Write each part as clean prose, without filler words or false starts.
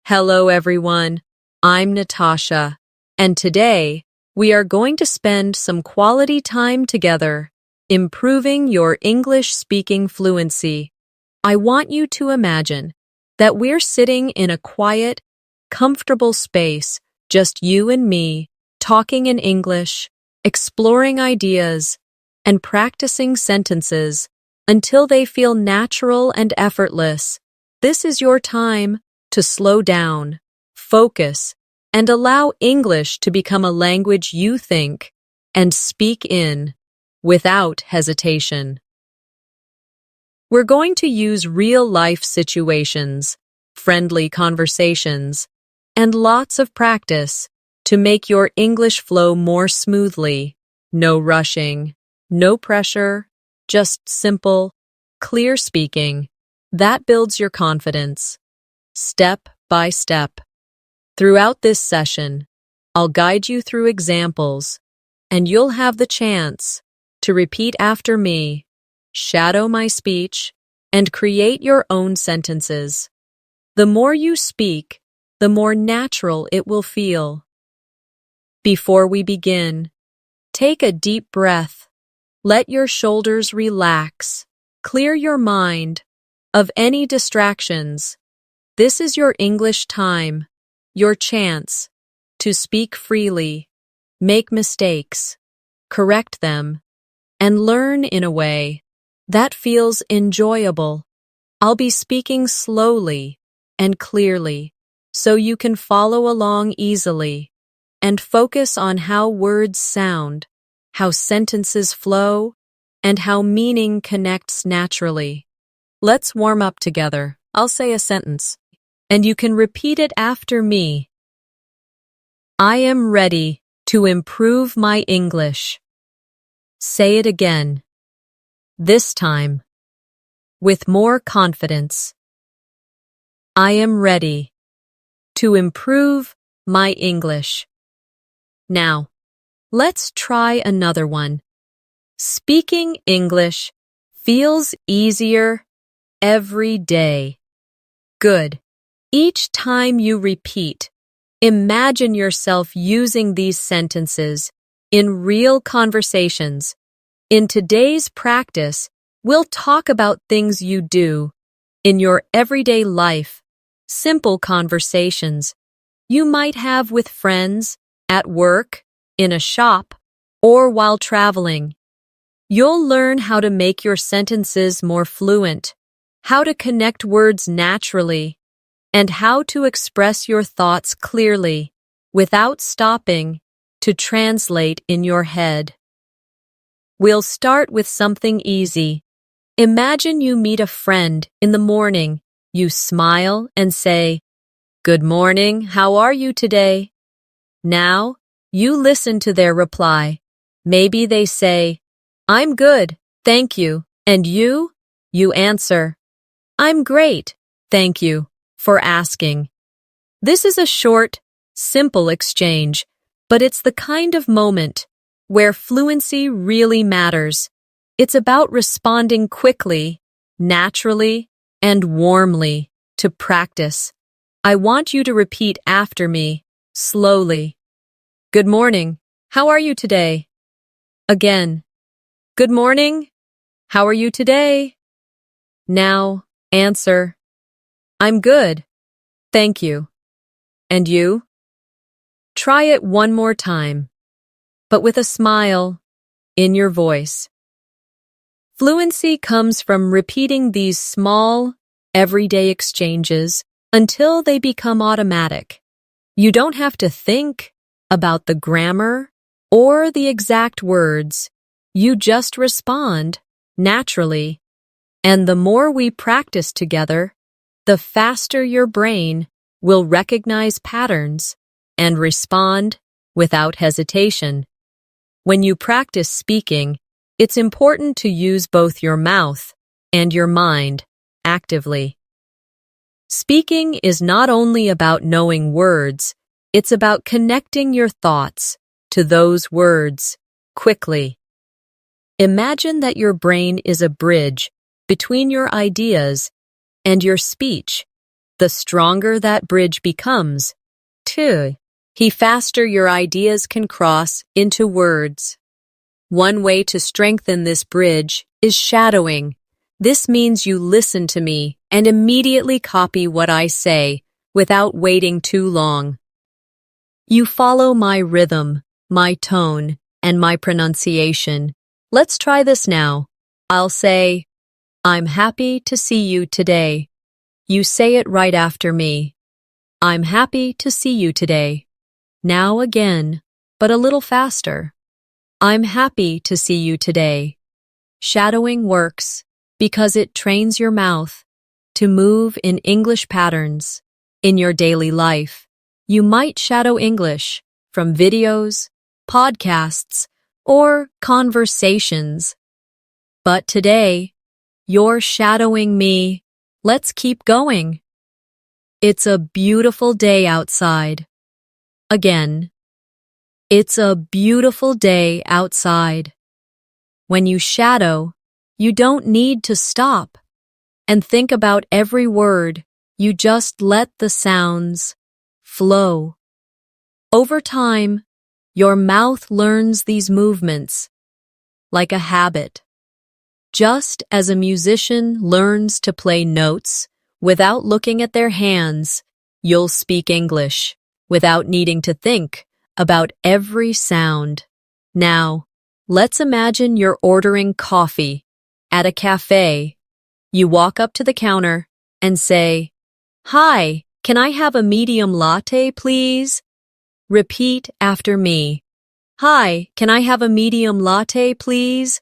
Hello, everyone. I'm Natasha, and today we are going to spend some quality time together, improving your English speaking fluency. I want you to imagine that we're sitting in a quiet, comfortable space, just you and me, talking in English, exploring ideas, and practicing sentences until they feel natural and effortless. This is your time to slow down, focus, and allow English to become a language you think and speak in without hesitation. We're going to use real-life situations, friendly conversations, and lots of practice to make your English flow more smoothly. No rushing, no pressure, just simple, clear speaking. That builds your confidence, step by step. Throughout this session, I'll guide you through examples, and you'll have the chance to repeat after me, shadow my speech, and create your own sentences. The more you speak, the more natural it will feel. Before we begin, take a deep breath. Let your shoulders relax. Clear your mind of any distractions. This is your English time, your chance to speak freely, make mistakes, correct them, and learn in a way that feels enjoyable. I'll be speaking slowly and clearly so you can follow along easily and focus on how words sound, how sentences flow, and how meaning connects naturally. Let's warm up together. I'll say a sentence, and you can repeat it after me. I am ready to improve my English. Say it again. This time, with more confidence. I am ready to improve my English. Now, let's try another one. Speaking English feels easier every day. Good. Each time you repeat, imagine yourself using these sentences in real conversations. In today's practice, we'll talk about things you do in your everyday life, simple conversations you might have with friends, at work, in a shop, or while traveling. You'll learn how to make your sentences more fluent, how to connect words naturally, and how to express your thoughts clearly without stopping to translate in your head. We'll start with something easy. Imagine you meet a friend in the morning. You smile and say, "Good morning, how are you today?" Now, you listen to their reply. Maybe they say, "I'm good, thank you." And you? You answer, "I'm great, thank you for asking." This is a short, simple exchange, but it's the kind of moment where fluency really matters. It's about responding quickly, naturally, and warmly to practice. I want you to repeat after me, slowly. Good morning, how are you today? Again. Good morning, how are you today? Now, answer, "I'm good, thank you." And you? Try it one more time, but with a smile in your voice. Fluency comes from repeating these small, everyday exchanges until they become automatic. You don't have to think about the grammar or the exact words. You just respond naturally. And the more we practice together, the faster your brain will recognize patterns and respond without hesitation. When you practice speaking, it's important to use both your mouth and your mind actively. Speaking is not only about knowing words, it's about connecting your thoughts to those words quickly. Imagine that your brain is a bridge between your ideas and your speech. the stronger that bridge becomes. 2. The faster your ideas can cross into words. One way to strengthen this bridge is shadowing. This means you listen to me and immediately copy what I say without waiting too long. You follow my rhythm, my tone, and my pronunciation. Let's try this now. I'll say, I'm happy to see you today. You say it right after me. I'm happy to see you today. Now again, but a little faster. I'm happy to see you today. Shadowing works because it trains your mouth to move in English patterns. In your daily life, you might shadow English from videos, podcasts, or conversations. But today, you're shadowing me. Let's keep going. It's a beautiful day outside. Again, it's a beautiful day outside. When you shadow, you don't need to stop and think about every word. You just let the sounds flow. Over time, your mouth learns these movements like a habit. Just as a musician learns to play notes without looking at their hands, you'll speak English without needing to think about every sound. Now, let's imagine you're ordering coffee at a cafe. You walk up to the counter and say, "Hi, can I have a medium latte, please?" Repeat after me. "Hi, can I have a medium latte, please?"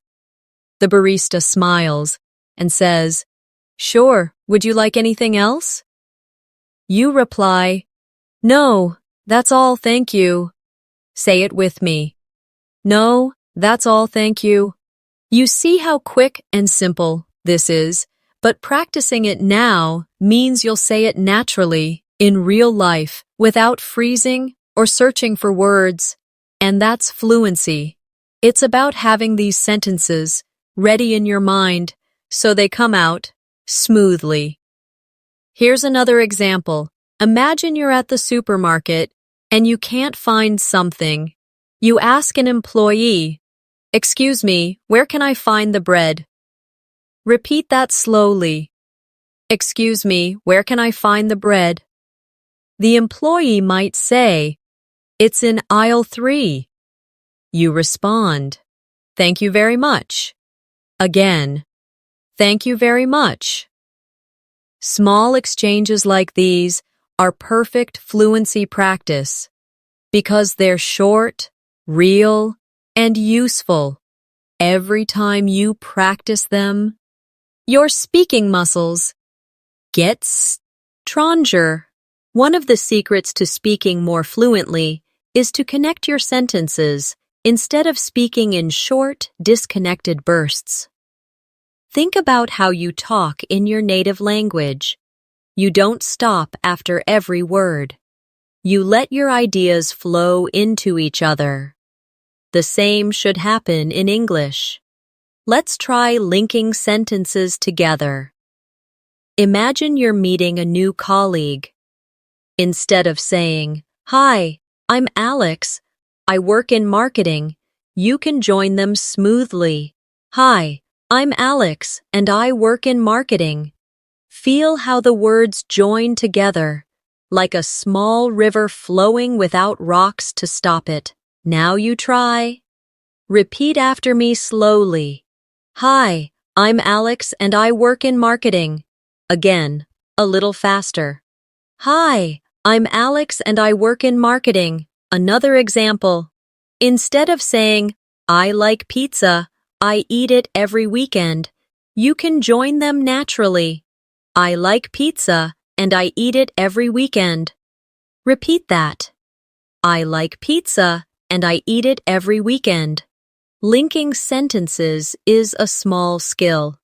The barista smiles and says, "Sure, would you like anything else?" You reply, "No, that's all, thank you." Say it with me. "No, that's all, thank you." You see how quick and simple this is, but practicing it now means you'll say it naturally in real life without freezing or searching for words. And that's fluency. It's about having these sentences ready in your mind so they come out smoothly. Here's another example. Imagine you're at the supermarket and you can't find something. You ask an employee, "Excuse me, where can I find the bread?" Repeat that slowly. "Excuse me, where can I find the bread?" The employee might say, "It's in aisle 3. You respond, "Thank you very much." Again, "Thank you very much." Small exchanges like these are perfect fluency practice because they're short, real, and useful. Every time you practice them, your speaking muscles get stronger. One of the secrets to speaking more fluently is to connect your sentences instead of speaking in short, disconnected bursts. Think about how you talk in your native language. You don't stop after every word. You let your ideas flow into each other. The same should happen in English. Let's try linking sentences together. Imagine you're meeting a new colleague. Instead of saying, "Hi, I'm Alex. I work in marketing," you can join them smoothly. "Hi, I'm Alex and I work in marketing." Feel how the words join together, like a small river flowing without rocks to stop it. Now you try. Repeat after me slowly. "Hi, I'm Alex and I work in marketing." Again, a little faster. "Hi, I'm Alex and I work in marketing." Another example. Instead of saying, "I like pizza, I eat it every weekend," you can join them naturally. "I like pizza and I eat it every weekend." Repeat that. "I like pizza and I eat it every weekend." Linking sentences is a small skill,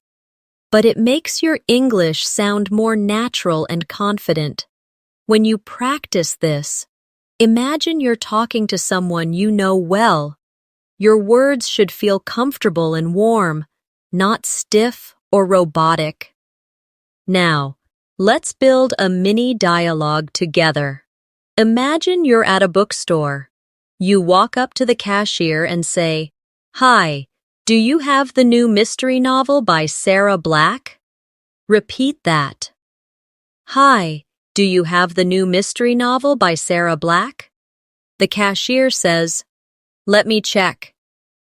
but it makes your English sound more natural and confident. When you practice this, imagine you're talking to someone you know well. Your words should feel comfortable and warm, not stiff or robotic. Now, Let's build a mini dialogue together. Imagine you're at a bookstore. You walk up to the cashier and say, "Hi, do you have the new mystery novel by Sarah Black?" Repeat that. "Hi, do you have the new mystery novel by Sarah Black?" The cashier says, "Let me check."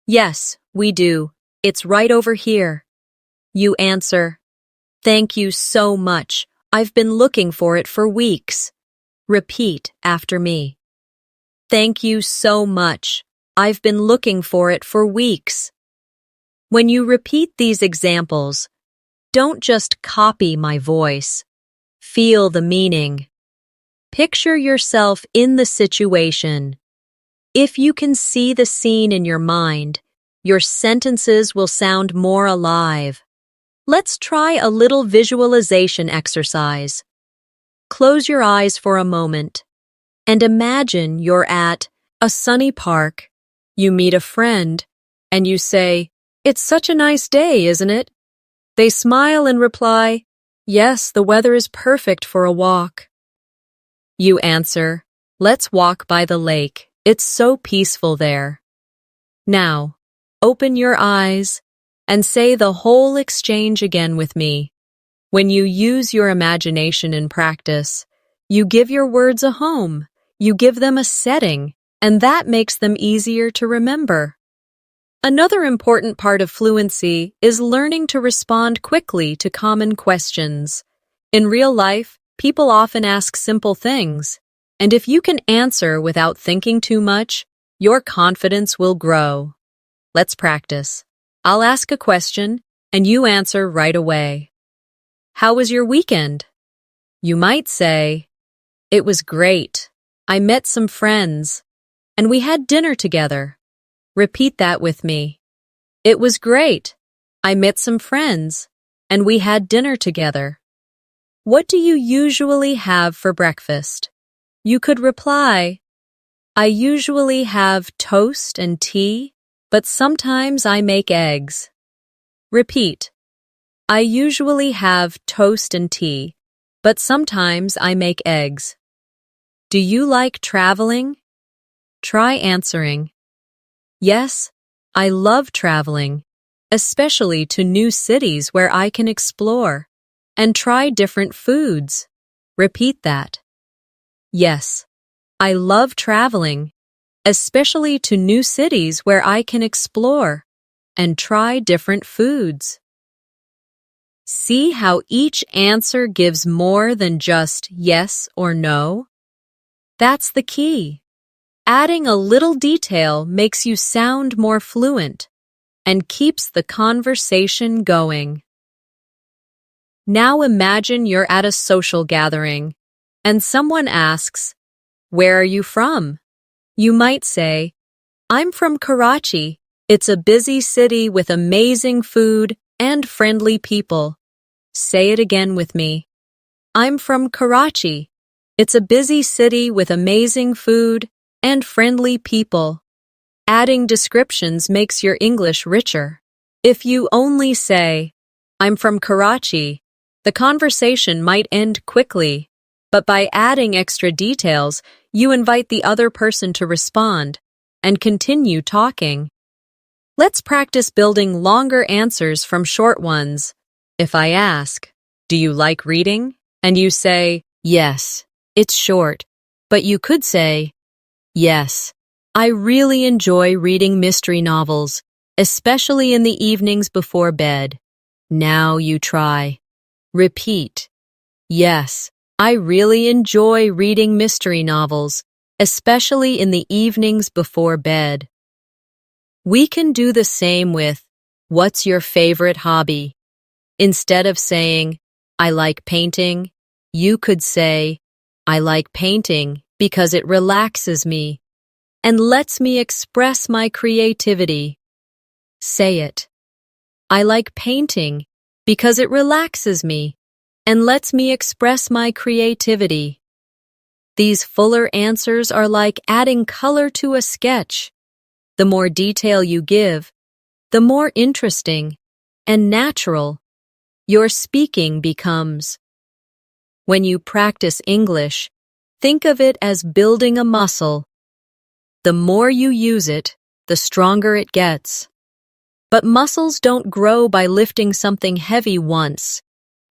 "Yes, we do. It's right over here." You answer, "Thank you so much. I've been looking for it for weeks." Repeat after me. "Thank you so much. I've been looking for it for weeks." When you repeat these examples, don't just copy my voice. Feel the meaning. Picture yourself in the situation. If you can see the scene in your mind, your sentences will sound more alive. Let's try a little visualization exercise. Close your eyes for a moment and imagine you're at a sunny park. You meet a friend and you say, "It's such a nice day, isn't it?" They smile and reply, "Yes, the weather is perfect for a walk." You answer, "Let's walk by the lake. It's so peaceful there." Now, open your eyes and say the whole exchange again with me. When you use your imagination in practice, you give your words a home, you give them a setting, and that makes them easier to remember. Another important part of fluency is learning to respond quickly to common questions. In real life, people often ask simple things, and if you can answer without thinking too much, your confidence will grow. Let's practice. I'll ask a question, and you answer right away. "How was your weekend?" You might say, "It was great. I met some friends, and we had dinner together." Repeat that with me. "It was great. I met some friends, and we had dinner together." What do you usually have for breakfast? You could reply, "I usually have toast and tea, but sometimes I make eggs." Repeat. "I usually have toast and tea, but sometimes I make eggs." Do you like traveling? Try answering, "Yes, I love traveling, especially to new cities where I can explore and try different foods." Repeat that. "Yes, I love traveling, especially to new cities where I can explore and try different foods." See how each answer gives more than just yes or no? That's the key. Adding a little detail makes you sound more fluent and keeps the conversation going. Now imagine you're at a social gathering and someone asks, "Where are you from?" You might say, "I'm from Karachi. It's a busy city with amazing food and friendly people." Say it again with me. "I'm from Karachi. It's a busy city with amazing food and friendly people." Adding descriptions makes your English richer. If you only say, "I'm from Karachi," the conversation might end quickly, but by adding extra details, you invite the other person to respond and continue talking. Let's practice building longer answers from short ones. If I ask, "Do you like reading?" and you say, "Yes," it's short, but you could say, "Yes, I really enjoy reading mystery novels, especially in the evenings before bed." Now you try. Repeat. "Yes, I really enjoy reading mystery novels, especially in the evenings before bed." We can do the same with, "What's your favorite hobby?" Instead of saying, "I like painting," you could say, "I like painting because it relaxes me and lets me express my creativity." Say it. "I like painting because it relaxes me and lets me express my creativity." These fuller answers are like adding color to a sketch. The more detail you give, the more interesting and natural your speaking becomes. When you practice English, think of it as building a muscle. The more you use it, the stronger it gets. But muscles don't grow by lifting something heavy once.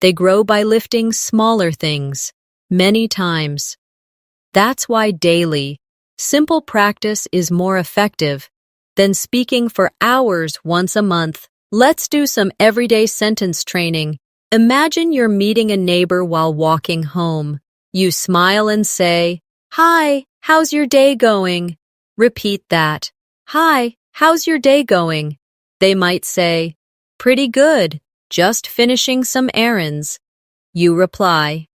They grow by lifting smaller things, many times. That's why daily, simple practice is more effective than speaking for hours once a month. Let's do some everyday sentence training. Imagine you're meeting a neighbor while walking home. You smile and say, "Hi, how's your day going?" Repeat that. "Hi, how's your day going?" They might say, "Pretty good, just finishing some errands." You reply,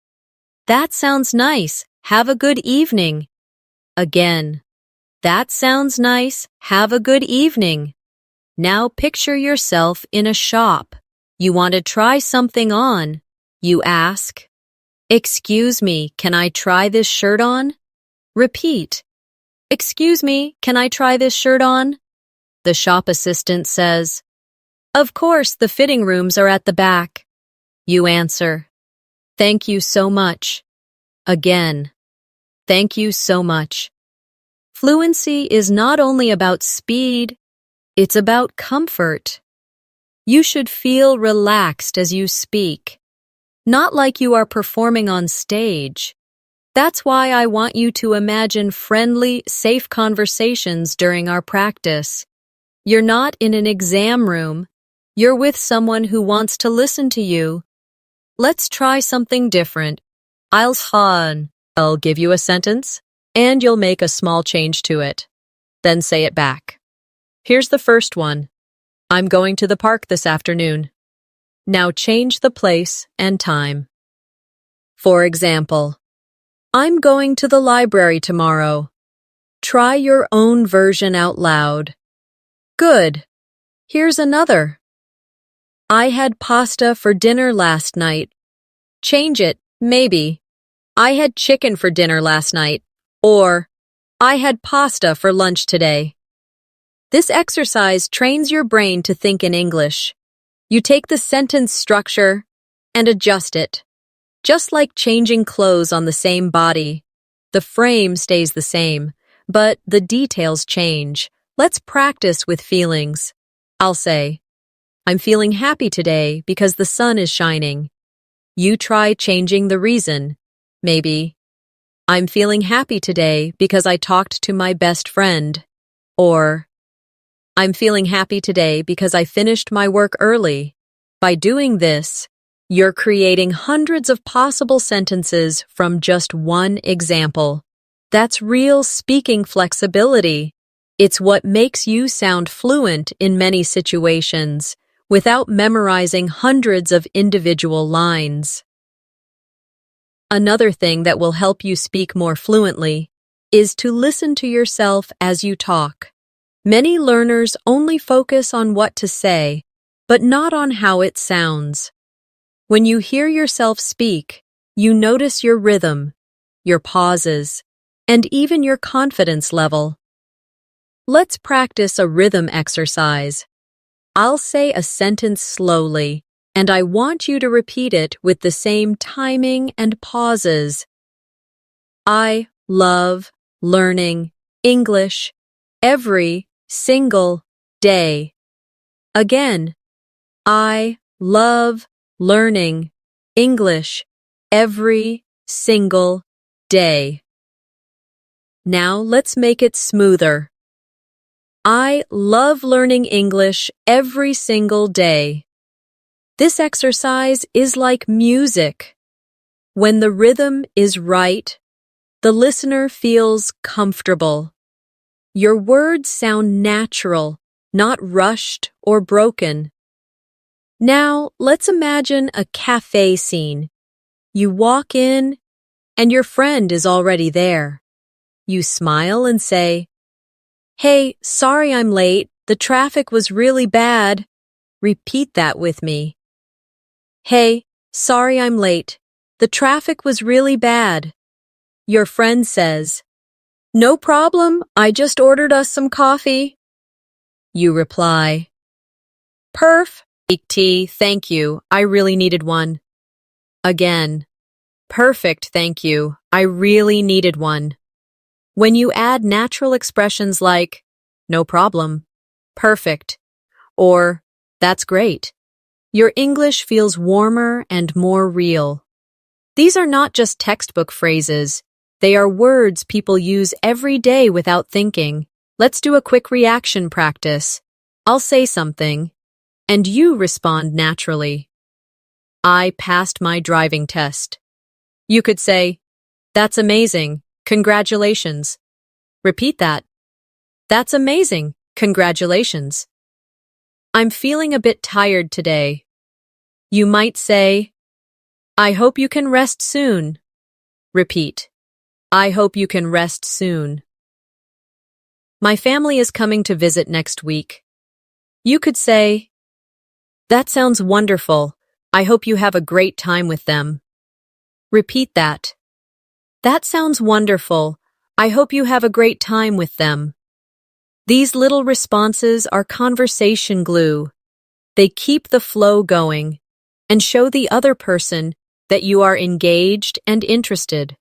"That sounds nice. Have a good evening." Again, "That sounds nice. Have a good evening." Now picture yourself in a shop. You want to try something on. You ask, "Excuse me, can I try this shirt on?" Repeat, "Excuse me, can I try this shirt on?" The shop assistant says, "Of course, the fitting rooms are at the back." You answer, "Thank you so much." Again, "Thank you so much." Fluency is not only about speed, it's about comfort. You should feel relaxed as you speak, not like you are performing on stage. That's why I want you to imagine friendly, safe conversations during our practice. You're not in an exam room. You're with someone who wants to listen to you. Let's try something different. I'll give you a sentence, and you'll make a small change to it. Then say it back. Here's the first one. I'm going to the park this afternoon. Now change the place and time. For example, I'm going to the library tomorrow. Try your own version out loud. Good. Here's another. I had pasta for dinner last night. Change it, maybe. I had chicken for dinner last night. Or, I had pasta for lunch today. This exercise trains your brain to think in English. You take the sentence structure and adjust it. Just like changing clothes on the same body. The frame stays the same, but the details change. Let's practice with feelings. I'll say, I'm feeling happy today because the sun is shining. You try changing the reason. Maybe, I'm feeling happy today because I talked to my best friend. Or, I'm feeling happy today because I finished my work early. By doing this, you're creating hundreds of possible sentences from just one example. That's real speaking flexibility. It's what makes you sound fluent in many situations without memorizing hundreds of individual lines. Another thing that will help you speak more fluently is to listen to yourself as you talk. Many learners only focus on what to say, but not on how it sounds. When you hear yourself speak, you notice your rhythm, your pauses, and even your confidence level. Let's practice a rhythm exercise. I'll say a sentence slowly, and I want you to repeat it with the same timing and pauses. I love learning English every single day. Again, I love learning English every single day. Now let's make it smoother. I love learning English every single day. This exercise is like music. When the rhythm is right, the listener feels comfortable. Your words sound natural, not rushed or broken. Now, let's imagine a cafe scene. You walk in, and your friend is already there. You smile and say, "Hey, sorry I'm late. The traffic was really bad." Repeat that with me. Hey, sorry I'm late. The traffic was really bad. Your friend says, "No problem, I just ordered us some coffee." You reply, "Perf, tea, thank you, I really needed one." Again, Perfect, thank you. I really needed one. When you add natural expressions like, no problem, perfect, or that's great, your English feels warmer and more real. These are not just textbook phrases. They are words people use every day without thinking. Let's do a quick reaction practice. I'll say something, and you respond naturally. I passed my driving test. You could say, that's amazing. Congratulations. Repeat that. That's amazing. Congratulations. I'm feeling a bit tired today. You might say, I hope you can rest soon. Repeat. I hope you can rest soon. My family is coming to visit next week. You could say, that sounds wonderful. I hope you have a great time with them. Repeat that. That sounds wonderful. I hope you have a great time with them. These little responses are conversation glue. They keep the flow going and show the other person that you are engaged and interested.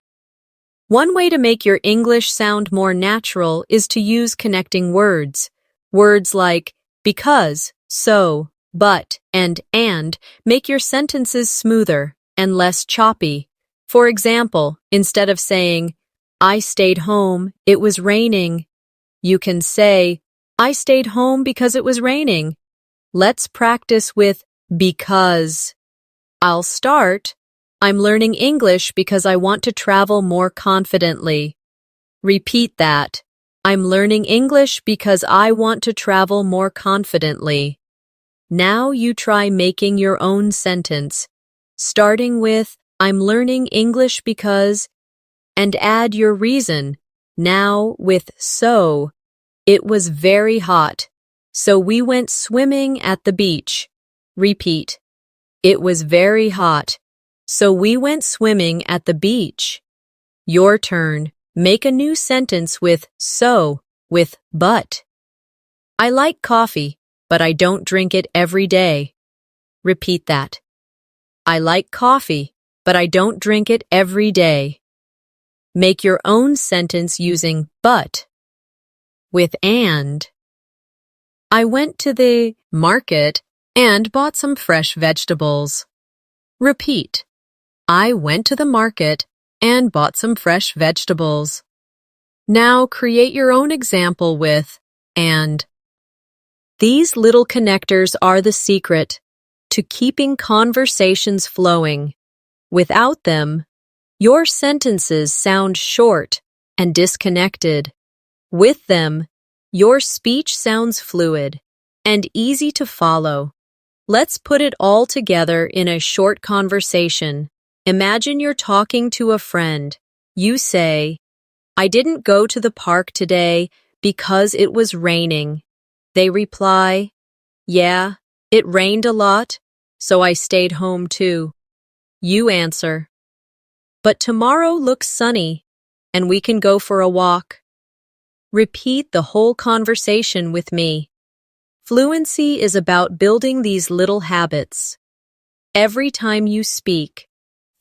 One way to make your English sound more natural is to use connecting words. Words like because, so, but, and make your sentences smoother and less choppy. For example, instead of saying, I stayed home, it was raining, you can say, I stayed home because it was raining. Let's practice with because. I'll start. I'm learning English because I want to travel more confidently. Repeat that. I'm learning English because I want to travel more confidently. Now you try making your own sentence, starting with, I'm learning English because, and add your reason, now with so. It was very hot, so we went swimming at the beach. Repeat. It was very hot, so we went swimming at the beach. Your turn. Make a new sentence with so, with but. I like coffee, but I don't drink it every day. Repeat that. I like coffee, but I don't drink it every day. Make your own sentence using but. With and. I went to the market and bought some fresh vegetables. Repeat. I went to the market and bought some fresh vegetables. Now create your own example with and. These little connectors are the secret to keeping conversations flowing. Without them, your sentences sound short and disconnected. With them, your speech sounds fluid and easy to follow. Let's put it all together in a short conversation. Imagine you're talking to a friend. You say, I didn't go to the park today because it was raining. They reply, yeah, it rained a lot, so I stayed home too. You answer, but tomorrow looks sunny, and we can go for a walk. Repeat the whole conversation with me. Fluency is about building these little habits. Every time you speak,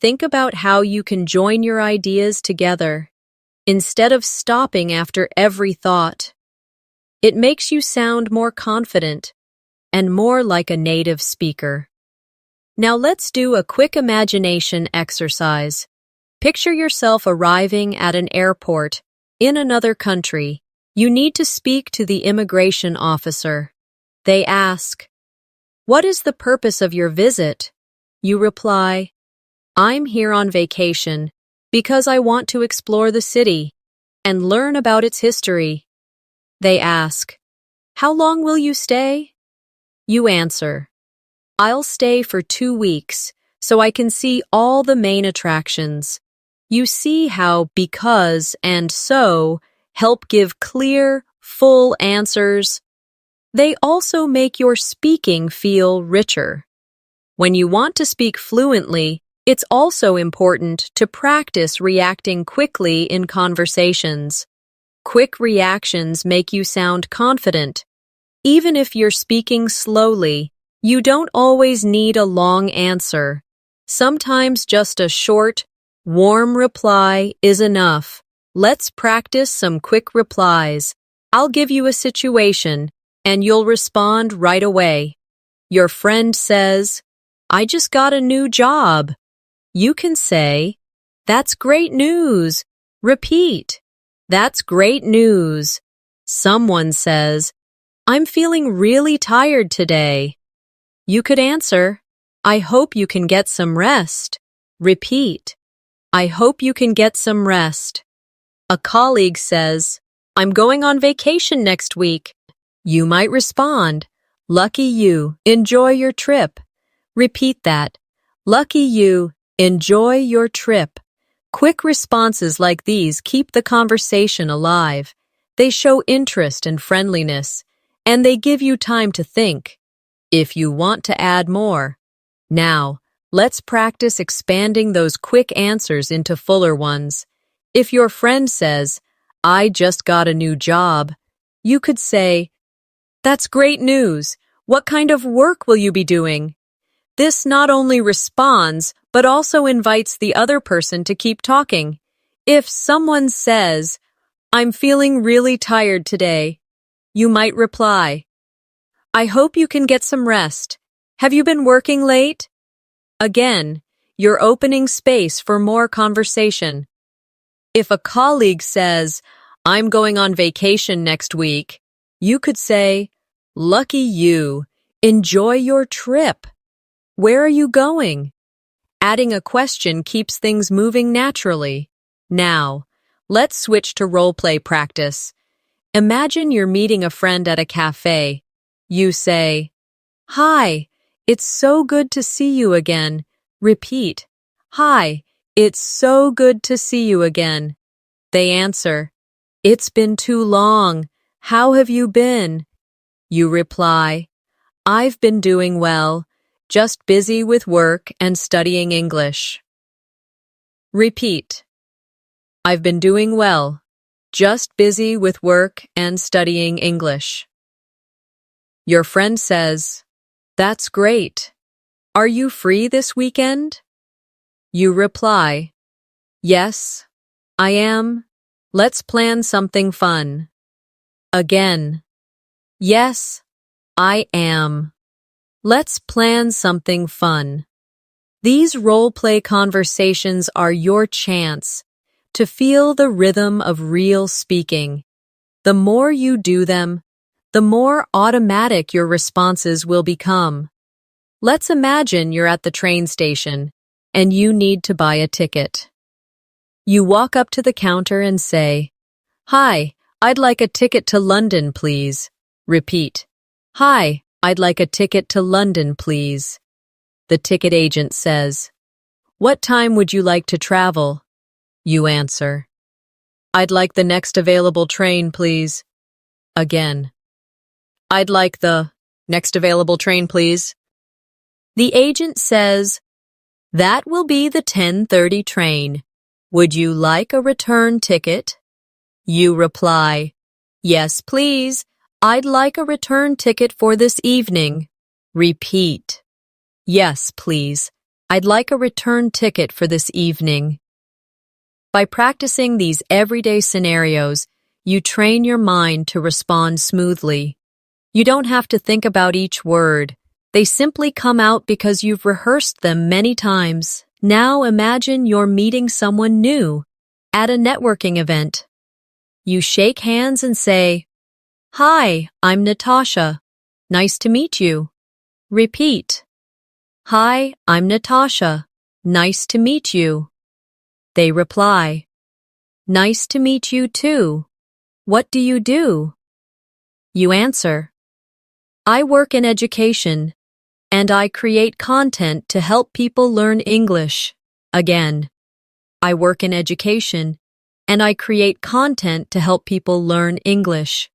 think about how you can join your ideas together, instead of stopping after every thought. It makes you sound more confident and more like a native speaker. Now let's do a quick imagination exercise. Picture yourself arriving at an airport in another country. You need to speak to the immigration officer. They ask, what is the purpose of your visit? You reply, I'm here on vacation because I want to explore the city and learn about its history. They ask, how long will you stay? You answer, I'll stay for 2 weeks so I can see all the main attractions. You see how because and so help give clear, full answers. They also make your speaking feel richer. When you want to speak fluently, it's also important to practice reacting quickly in conversations. Quick reactions make you sound confident. Even if you're speaking slowly, you don't always need a long answer. Sometimes just a short, Warm reply is enough. Let's practice some quick replies. I'll give you a situation, and you'll respond right away. Your friend says, I just got a new job. You can say, That's great news. Repeat, That's great news. Someone says, I'm feeling really tired today. You could answer, I hope you can get some rest. Repeat, I hope you can get some rest. A colleague says, I'm going on vacation next week. You might respond, Lucky you, enjoy your trip. Repeat that. Lucky you, enjoy your trip. Quick responses like these keep the conversation alive. They show interest and friendliness, and they give you time to think, if you want to add more. Now, let's practice expanding those quick answers into fuller ones. If your friend says, I just got a new job, you could say, That's great news. What kind of work will you be doing? This not only responds, but also invites the other person to keep talking. If someone says, I'm feeling really tired today, you might reply, I hope you can get some rest. Have you been working late? Again, you're opening space for more conversation. If a colleague says, I'm going on vacation next week, you could say, Lucky you, enjoy your trip. Where are you going? Adding a question keeps things moving naturally. Now, let's switch to role-play practice. Imagine you're meeting a friend at a cafe. You say, Hi, it's so good to see you again. Repeat, Hi, it's so good to see you again. They answer, It's been too long. How have you been? You reply, I've been doing well, just busy with work and studying English. Repeat, I've been doing well, just busy with work and studying English. Your friend says, That's great. Are you free this weekend? You reply, Yes, I am. Let's plan something fun. Again, Yes, I am. Let's plan something fun. These role-play conversations are your chance to feel the rhythm of real speaking. The more you do them, the more automatic your responses will become. Let's imagine you're at the train station and you need to buy a ticket. You walk up to the counter and say, Hi, I'd like a ticket to London, please. Repeat, Hi, I'd like a ticket to London, please. The ticket agent says, What time would you like to travel? You answer, I'd like the next available train, please. Again, I'd like the next available train, please. The agent says, That will be the 10:30 train. Would you like a return ticket? You reply, Yes, please. I'd like a return ticket for this evening. Repeat, Yes, please. I'd like a return ticket for this evening. By practicing these everyday scenarios, you train your mind to respond smoothly. You don't have to think about each word. They simply come out because you've rehearsed them many times. Now imagine you're meeting someone new at a networking event. You shake hands and say, Hi, I'm Natasha. Nice to meet you. Repeat, Hi, I'm Natasha. Nice to meet you. They reply, Nice to meet you too. What do you do? You answer, I work in education, and I create content to help people learn English. Again, I work in education, and I create content to help people learn English.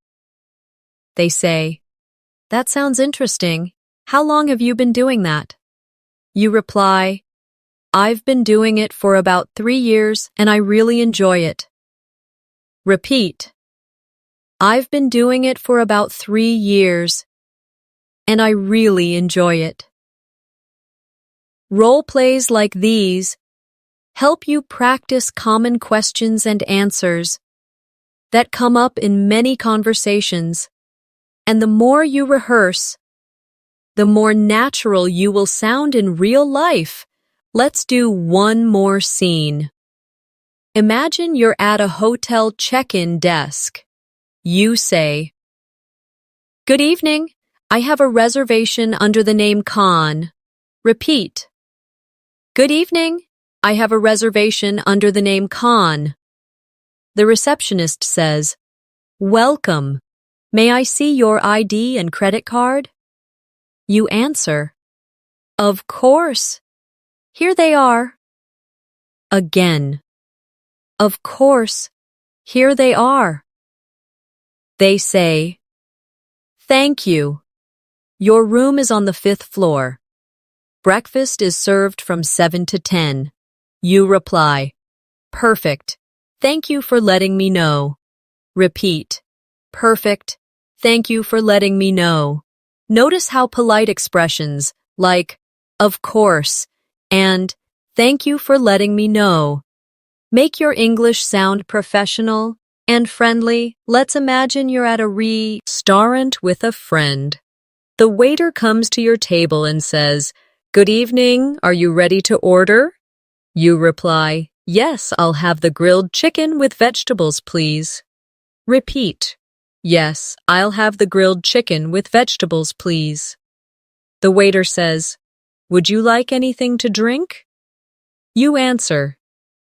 They say, That sounds interesting. How long have you been doing that? You reply, I've been doing it for about 3 years and I really enjoy it. Repeat, I've been doing it for about 3 years and I really enjoy it. Role plays like these help you practice common questions and answers that come up in many conversations. And the more you rehearse, the more natural you will sound in real life. Let's do one more scene. Imagine you're at a hotel check-in desk. You say, "Good evening. I have a reservation under the name Khan." Repeat. "Good evening. I have a reservation under the name Khan." The receptionist says, "Welcome. May I see your ID and credit card?" You answer, "Of course. Here they are." Again, "Of course. Here they are." They say, "Thank you. Your room is on the 5th floor. Breakfast is served from 7 to 10. You reply, "Perfect. Thank you for letting me know." Repeat, "Perfect. Thank you for letting me know." Notice how polite expressions like, "Of course," and "Thank you for letting me know" make your English sound professional and friendly. Let's imagine you're at a restaurant with a friend. The waiter comes to your table and says, "Good evening, are you ready to order?" You reply, "Yes, I'll have the grilled chicken with vegetables, please." Repeat, "Yes, I'll have the grilled chicken with vegetables, please." The waiter says, "Would you like anything to drink?" You answer,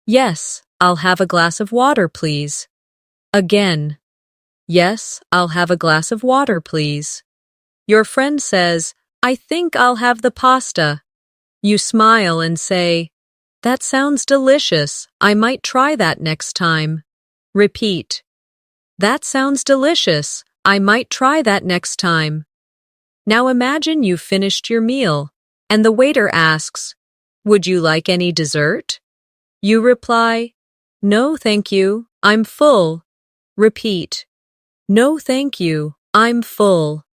"Yes, I'll have a glass of water, please." Again, "Yes, I'll have a glass of water, please." Your friend says, "I think I'll have the pasta." You smile and say, "That sounds delicious. I might try that next time." Repeat, "That sounds delicious. I might try that next time." Now imagine you've finished your meal, and the waiter asks, "Would you like any dessert?" You reply, "No, thank you. I'm full." Repeat, "No, thank you. I'm full."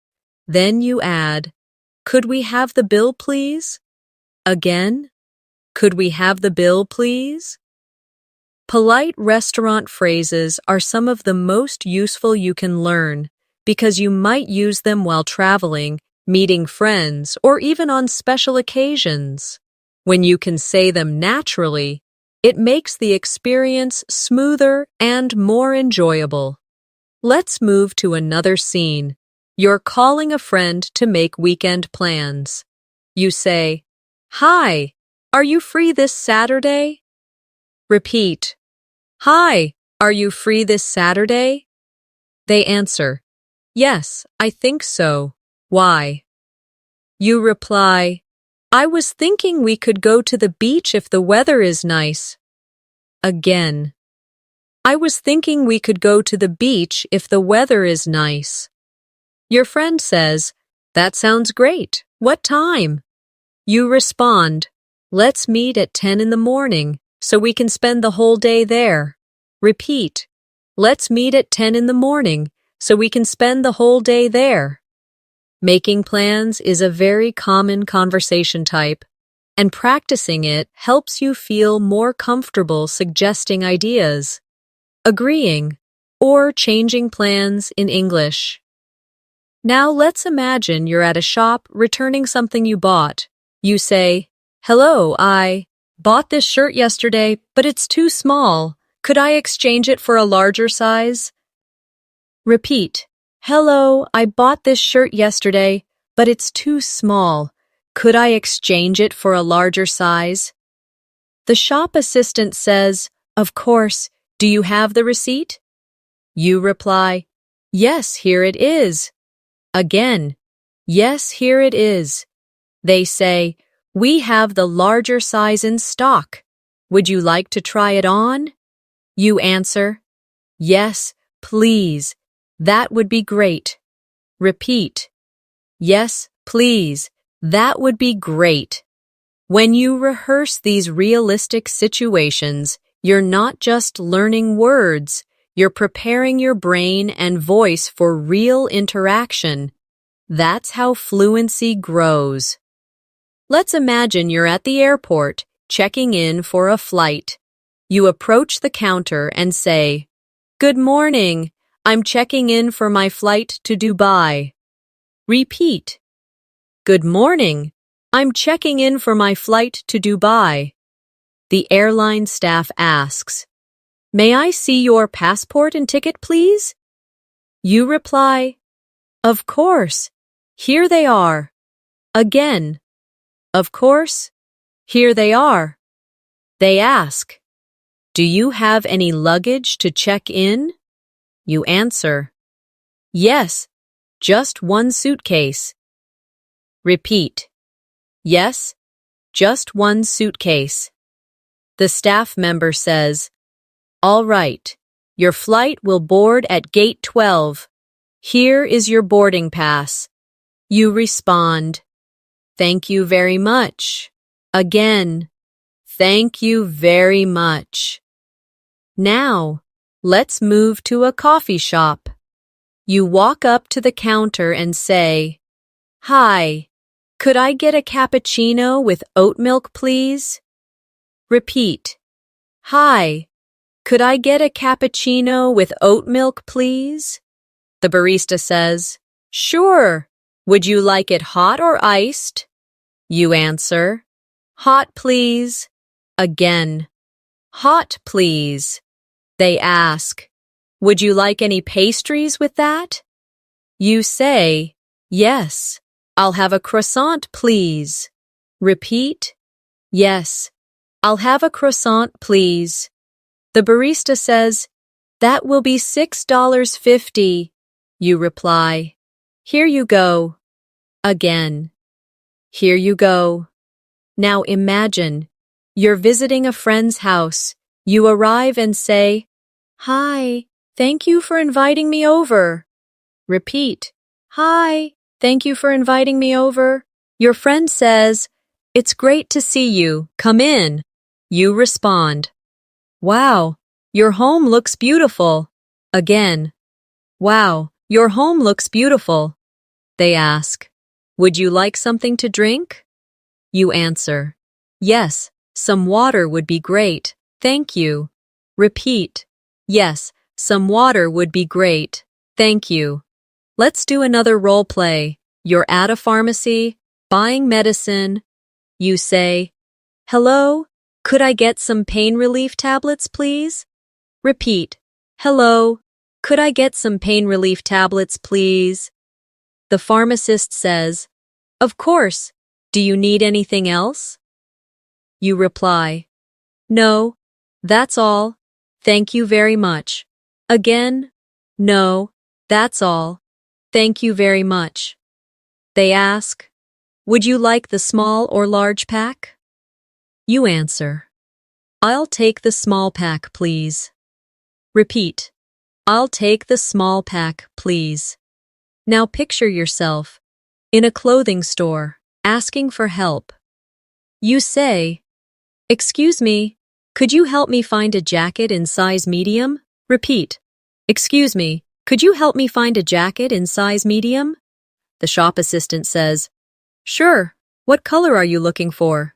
Then you add, "Could we have the bill, please?" Again, "Could we have the bill, please?" Polite restaurant phrases are some of the most useful you can learn because you might use them while traveling, meeting friends, or even on special occasions. When you can say them naturally, it makes the experience smoother and more enjoyable. Let's move to another scene. You're calling a friend to make weekend plans. You say, "Hi, are you free this Saturday?" Repeat, "Hi, are you free this Saturday?" They answer, "Yes, I think so. Why?" You reply, "I was thinking we could go to the beach if the weather is nice." Again, "I was thinking we could go to the beach if the weather is nice." Your friend says, "That sounds great. What time?" You respond, "Let's meet at 10 in the morning so we can spend the whole day there." Repeat, "Let's meet at 10 in the morning so we can spend the whole day there." Making plans is a very common conversation type, and practicing it helps you feel more comfortable suggesting ideas, agreeing, or changing plans in English. Now let's imagine you're at a shop returning something you bought. You say, "Hello, I bought this shirt yesterday, but it's too small. Could I exchange it for a larger size?" Repeat, "Hello, I bought this shirt yesterday, but it's too small. Could I exchange it for a larger size?" The shop assistant says, "Of course. Do you have the receipt?" You reply, "Yes, here it is." Again, "Yes, here it is." They say, "We have the larger size in stock. Would you like to try it on?" You answer, "Yes, please. That would be great." Repeat, "Yes, please. That would be great." When you rehearse these realistic situations, you're not just learning words, you're preparing your brain and voice for real interaction. That's how fluency grows. Let's imagine you're at the airport. checking in for a flight. You approach the counter and say, "Good morning. I'm checking in for my flight to Dubai." Repeat. "Good morning. I'm checking in for my flight to Dubai." The airline staff asks, "May I see your passport and ticket, please?" You reply, "Of course. Here they are." Again, "Of course. Here they are." They ask, "Do you have any luggage to check in?" You answer, "Yes, just one suitcase." Repeat, "Yes, just one suitcase." The staff member says, "All right, your flight will board at gate 12. Here is your boarding pass." You respond, "Thank you very much." Again, "Thank you very much." Now, let's move to a coffee shop. You walk up to the counter and say, "Hi, could I get a cappuccino with oat milk, please?" Repeat, "Hi, could I get a cappuccino with oat milk, please?" The barista says, "Sure. Would you like it hot or iced?" You answer, "Hot, please." Again, "Hot, please." They ask, "Would you like any pastries with that?" You say, "Yes, I'll have a croissant, please." Repeat, "Yes, I'll have a croissant, please." The barista says, "That will be $6.50. You reply, "Here you go." Again, "Here you go." Now imagine, you're visiting a friend's house. You arrive and say, "Hi, thank you for inviting me over." Repeat, "Hi, thank you for inviting me over." Your friend says, "It's great to see you. Come in." You respond, "Wow, your home looks beautiful." Again, "Wow, your home looks beautiful." They ask, "Would you like something to drink?" You answer, "Yes, some water would be great. Thank you." Repeat, "Yes, some water would be great. Thank you." Let's do another role play. You're at a pharmacy, buying medicine. You say, "Hello, could I get some pain relief tablets, please?" Repeat, "Hello, could I get some pain relief tablets, please?" The pharmacist says, "Of course. Do you need anything else?" You reply, "No, that's all. Thank you very much." Again, "No, that's all. Thank you very much." They ask, "Would you like the small or large pack?" You answer, "I'll take the small pack, please." Repeat, "I'll take the small pack, please." Now picture yourself in a clothing store asking for help. You say, "Excuse me, could you help me find a jacket in size medium?" Repeat, "Excuse me, could you help me find a jacket in size medium?" The shop assistant says, "Sure, what color are you looking for?"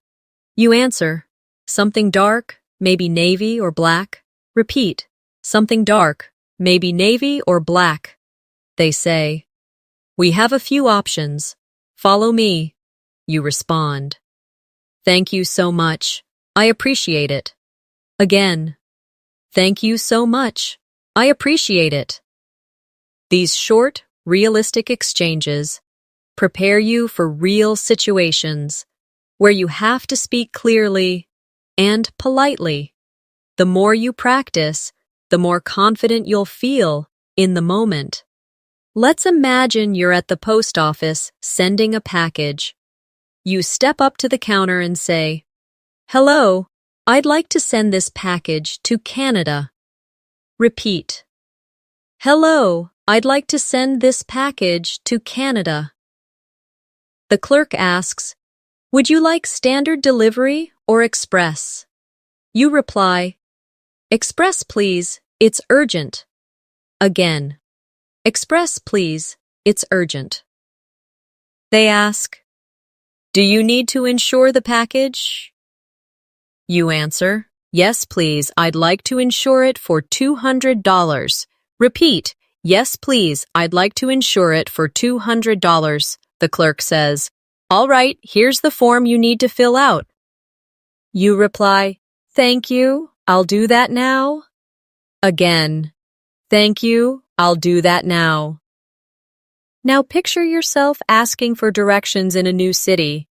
You answer, "Something dark, maybe navy or black." Repeat, "Something dark, maybe navy or black." They say, "We have a few options. Follow me." You respond, "Thank you so much. I appreciate it." Again, "Thank you so much. I appreciate it." These short, realistic exchanges prepare you for real situations where you have to speak clearly and politely. The more you practice, the more confident you'll feel in the moment. Let's imagine you're at the post office sending a package. You step up to the counter and say, "Hello, I'd like to send this package to Canada." Repeat, "Hello, I'd like to send this package to Canada." The clerk asks, "Would you like standard delivery or express?" You reply, "Express, please. It's urgent." Again, "Express, please. It's urgent." They ask, "Do you need to insure the package?" You answer, yes, please, I'd like to insure it for $200. Repeat, yes, please, I'd like to insure it for $200. The clerk says, all right, here's the form you need to fill out. You reply, thank you, I'll do that now. Again, thank you, I'll do that now. Now picture yourself asking for directions in a new city.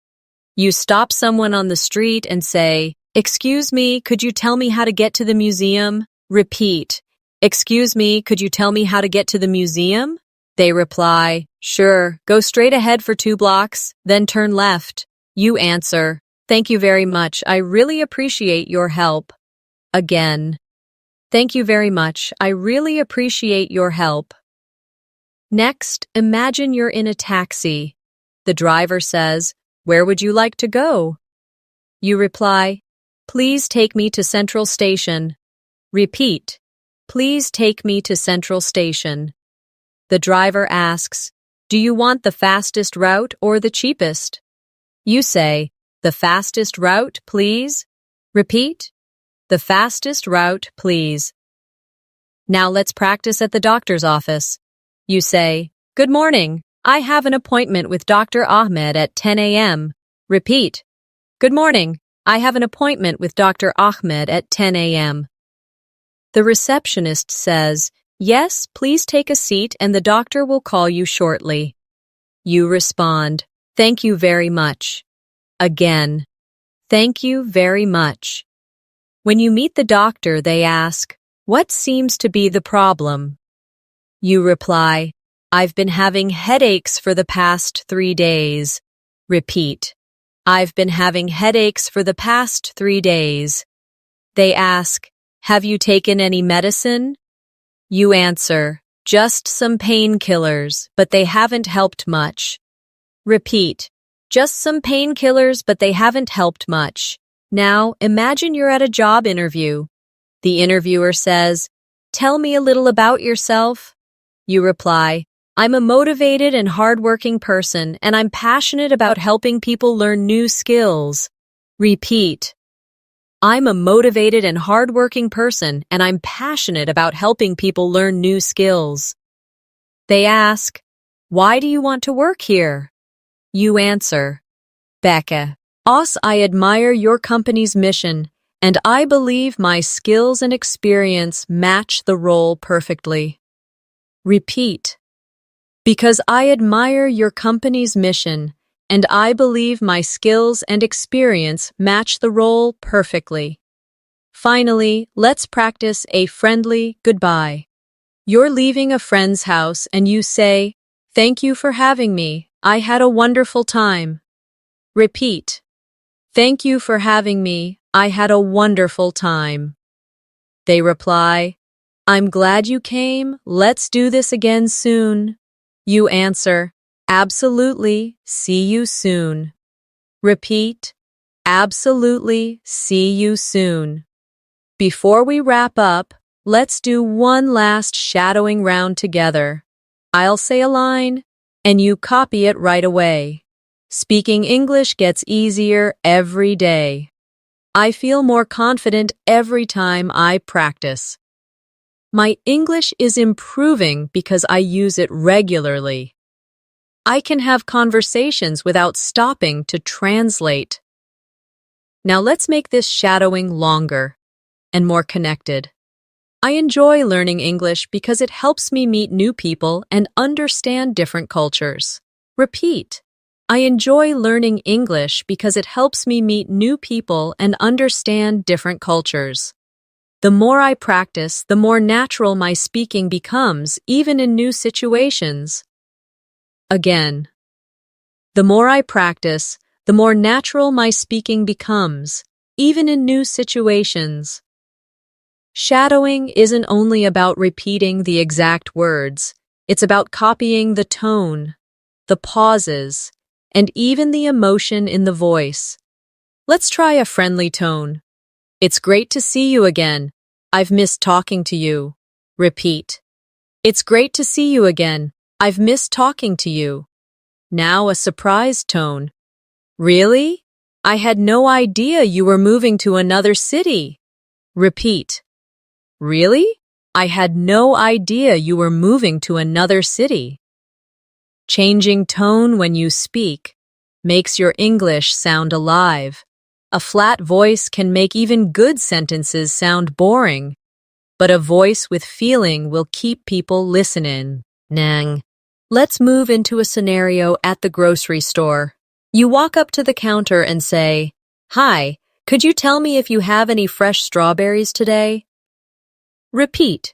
You stop someone on the street and say, excuse me, could you tell me how to get to the museum? Repeat, excuse me, could you tell me how to get to the museum? They reply, sure, go straight ahead for 2 blocks, then turn left. You answer, thank you very much, I really appreciate your help. Again, thank you very much, I really appreciate your help. Next, imagine you're in a taxi. The driver says, where would you like to go? You reply, please take me to Central Station. Repeat, please take me to Central Station. The driver asks, do you want the fastest route or the cheapest? You say, the fastest route, please. Repeat, the fastest route, please. Now let's practice at the doctor's office. You say, good morning. I have an appointment with Dr. Ahmed at 10 a.m. Repeat, good morning. I have an appointment with Dr. Ahmed at 10 a.m. The receptionist says, yes, please take a seat and the doctor will call you shortly. You respond, thank you very much. Again, thank you very much. When you meet the doctor, they ask, what seems to be the problem? You reply, I've been having headaches for the past 3 days. Repeat, I've been having headaches for the past 3 days. They ask, have you taken any medicine? You answer, just some painkillers, but they haven't helped much. Repeat, just some painkillers, but they haven't helped much. Now, imagine you're at a job interview. The interviewer says, tell me a little about yourself. You reply, I'm a motivated and hardworking person, and I'm passionate about helping people learn new skills. Repeat, I'm a motivated and hardworking person, and I'm passionate about helping people learn new skills. They ask, why do you want to work here? You answer, Becca, I admire your company's mission, and I believe my skills and experience match the role perfectly. Repeat, because I admire your company's mission, and I believe my skills and experience match the role perfectly. Finally, let's practice a friendly goodbye. You're leaving a friend's house and you say, thank you for having me. I had a wonderful time. Repeat, thank you for having me. I had a wonderful time. They reply, I'm glad you came. Let's do this again soon. You answer, absolutely. See you soon. Repeat, absolutely. See you soon. Before we wrap up, let's do one last shadowing round together. I'll say a line, and you copy it right away. Speaking English gets easier every day. I feel more confident every time I practice. My English is improving because I use it regularly. I can have conversations without stopping to translate. Now let's make this shadowing longer and more connected. I enjoy learning English because it helps me meet new people and understand different cultures. Repeat. I enjoy learning English because it helps me meet new people and understand different cultures. The more I practice, the more natural my speaking becomes, even in new situations. Again. The more I practice, the more natural my speaking becomes, even in new situations. Shadowing isn't only about repeating the exact words, it's about copying the tone, the pauses, and even the emotion in the voice. Let's try a friendly tone. It's great to see you again. I've missed talking to you. Repeat. It's great to see you again. I've missed talking to you. Now a surprised tone. Really? I had no idea you were moving to another city. Repeat. Really? I had no idea you were moving to another city. Changing tone when you speak makes your English sound alive. A flat voice can make even good sentences sound boring, but a voice with feeling will keep people listening. Nang. Let's move into a scenario at the grocery store. You walk up to the counter and say, "Hi, could you tell me if you have any fresh strawberries today?" Repeat.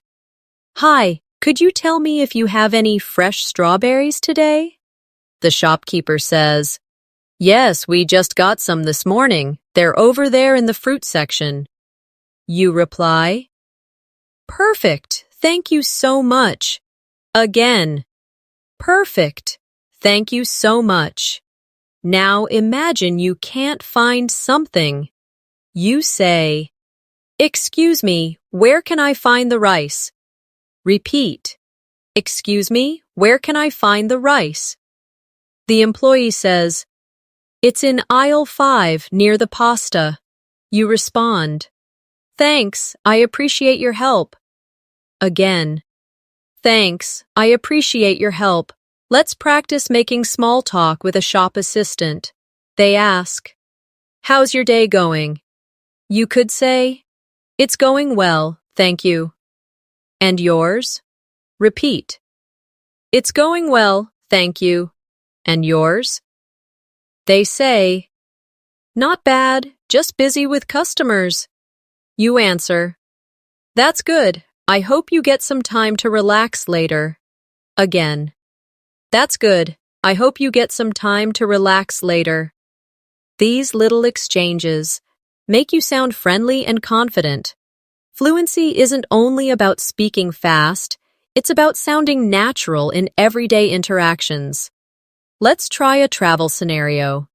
Hi, could you tell me if you have any fresh strawberries today? The shopkeeper says, "Yes, we just got some this morning. They're over there in the fruit section." You reply, "Perfect, thank you so much." Again, "Perfect, thank you so much." Now imagine you can't find something. You say, "Excuse me, where can I find the rice?" Repeat. "Excuse me, where can I find the rice?" The employee says, "It's in aisle 5 near the pasta." You respond, "Thanks, I appreciate your help." Again, "Thanks, I appreciate your help. Let's practice making small talk with a shop assistant." They ask, "How's your day going?" You could say, "It's going well, thank you." And yours? Repeat. "It's going well, thank you." And yours? They say, "Not bad, just busy with customers." You answer, "That's good. I hope you get some time to relax later." Again, "That's good. I hope you get some time to relax later." These little exchanges make you sound friendly and confident. Fluency isn't only about speaking fast, it's about sounding natural in everyday interactions. Let's try a travel scenario.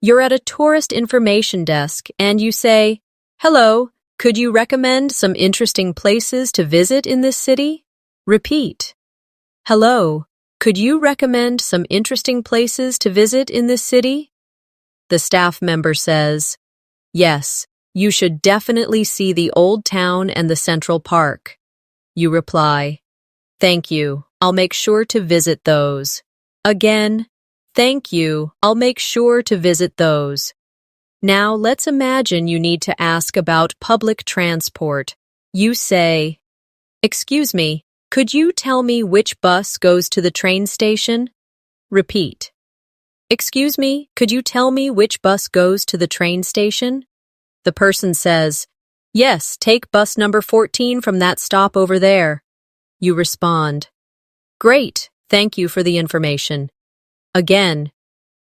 You're at a tourist information desk and you say, "Hello, could you recommend some interesting places to visit in this city?" Repeat. "Hello, could you recommend some interesting places to visit in this city?" The staff member says, "Yes, you should definitely see the Old Town and the Central Park." You reply, "Thank you, I'll make sure to visit those." Again, "Thank you, I'll make sure to visit those." Now let's imagine you need to ask about public transport. You say, "Excuse me, could you tell me which bus goes to the train station?" Repeat. "Excuse me, could you tell me which bus goes to the train station?" The person says, "Yes, take bus number 14 from that stop over there." You respond, "Great, thank you for the information." Again,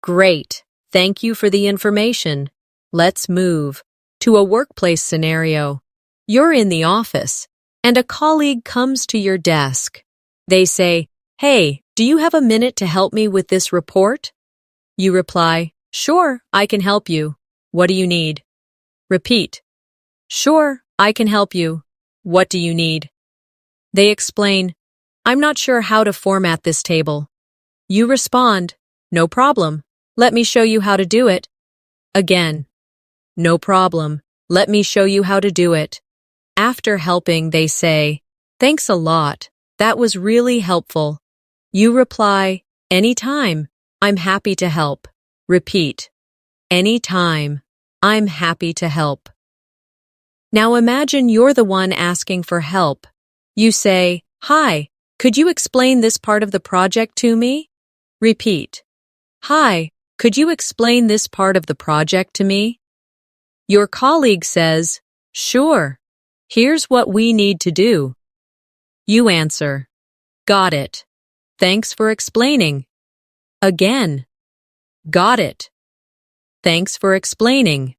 "Great, thank you for the information." Let's move to a workplace scenario. You're in the office, and a colleague comes to your desk. They say, "Hey, do you have a minute to help me with this report?" You reply, "Sure, I can help you. What do you need?" Repeat. "Sure, I can help you. What do you need?" They explain, "I'm not sure how to format this table." You respond, "No problem. Let me show you how to do it." Again, "No problem. Let me show you how to do it." After helping, they say, "Thanks a lot. That was really helpful." You reply, "Anytime. I'm happy to help." Repeat. "Anytime. I'm happy to help." Now imagine you're the one asking for help. You say, "Hi, could you explain this part of the project to me?" Repeat. "Hi, could you explain this part of the project to me?" Your colleague says, "Sure. Here's what we need to do." You answer, "Got it. Thanks for explaining." Again, "Got it. Thanks for explaining."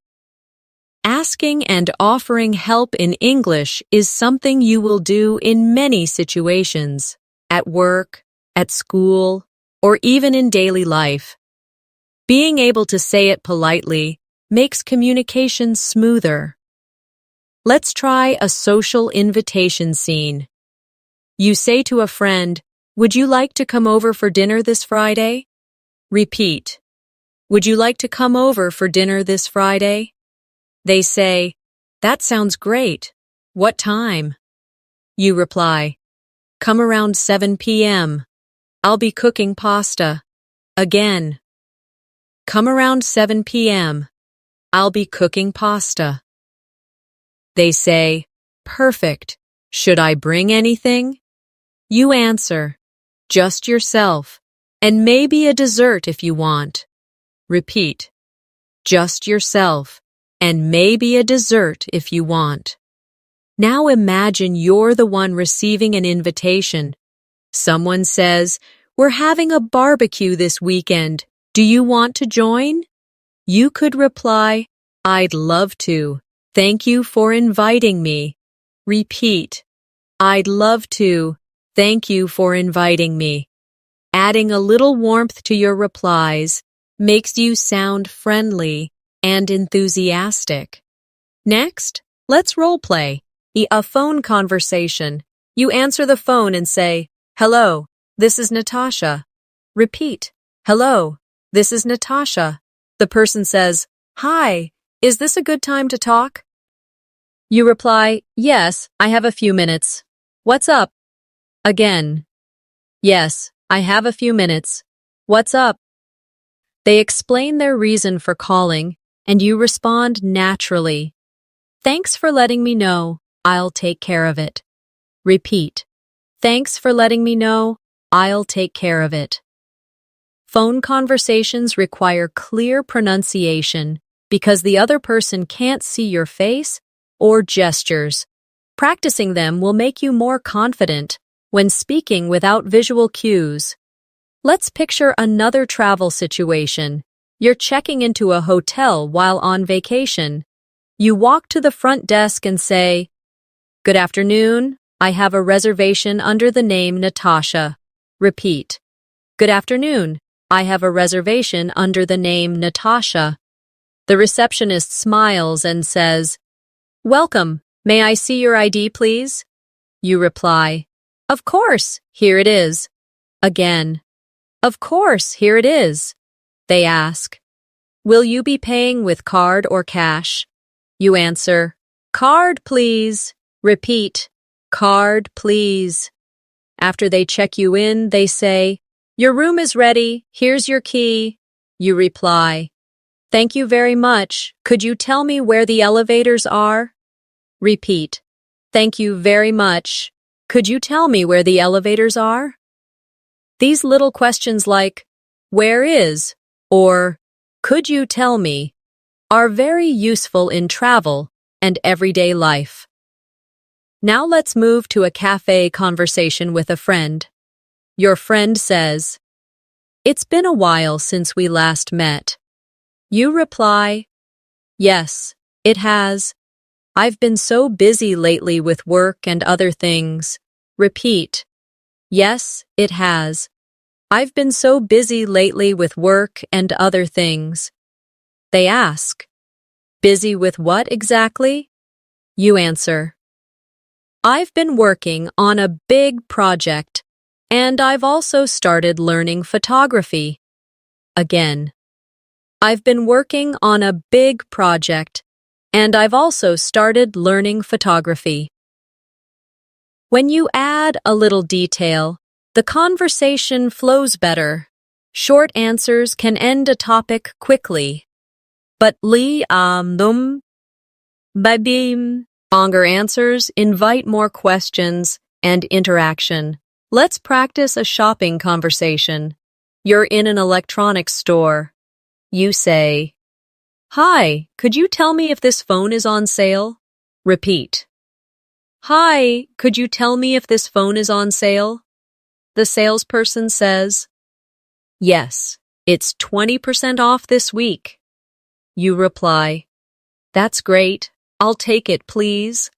Asking and offering help in English is something you will do in many situations, at work, at school, or even in daily life. Being able to say it politely makes communication smoother. Let's try a social invitation scene. You say to a friend, "Would you like to come over for dinner this Friday?" Repeat. Would you like to come over for dinner this Friday? They say, that sounds great. What time? You reply, come around 7 p.m. I'll be cooking pasta. Again. Come around 7 p.m. I'll be cooking pasta. They say, perfect. Should I bring anything? You answer, just yourself, and maybe a dessert if you want. Repeat, just yourself, and maybe a dessert if you want. Now imagine you're the one receiving an invitation. Someone says, we're having a barbecue this weekend. Do you want to join? You could reply, I'd love to. Thank you for inviting me. Repeat, I'd love to. Thank you for inviting me. Adding a little warmth to your replies makes you sound friendly and enthusiastic. Next, let's role play. A phone conversation. You answer the phone and say, hello, this is Natasha. Repeat, hello, this is Natasha. The person says, hi, is this a good time to talk? You reply, yes, I have a few minutes. What's up? Again. Yes, I have a few minutes. What's up? They explain their reason for calling, and you respond naturally. Thanks for letting me know. I'll take care of it. Repeat. Thanks for letting me know. I'll take care of it. Phone conversations require clear pronunciation because the other person can't see your face or gestures. Practicing them will make you more confident when speaking without visual cues. Let's picture another travel situation. You're checking into a hotel while on vacation. You walk to the front desk and say, good afternoon, I have a reservation under the name Natasha. Repeat. Good afternoon, I have a reservation under the name Natasha. The receptionist smiles and says, welcome, may I see your ID, please? You reply, of course, here it is. Again, of course, here it is. They ask, will you be paying with card or cash? You answer, card, please. Repeat, card, please. After they check you in, they say, your room is ready. Here's your key. You reply, thank you very much. Could you tell me where the elevators are? Repeat, thank you very much. Could you tell me where the elevators are? These little questions like, where is, or could you tell me, are very useful in travel and everyday life. Now let's move to a cafe conversation with a friend. Your friend says, it's been a while since we last met. You reply, yes, it has. I've been so busy lately with work and other things. Repeat, yes, it has. I've been so busy lately with work and other things. They ask, busy with what exactly? You answer, I've been working on a big project, and I've also started learning photography. Again, I've been working on a big project, and I've also started learning photography. When you add a little detail, the conversation flows better. Short answers can end a topic quickly. But longer answers invite more questions and interaction. Let's practice a shopping conversation. You're in an electronics store. You say, hi, could you tell me if this phone is on sale? Repeat. Hi, could you tell me if this phone is on sale? The salesperson says, yes, it's 20% off this week. You reply, that's great. I'll take it, please.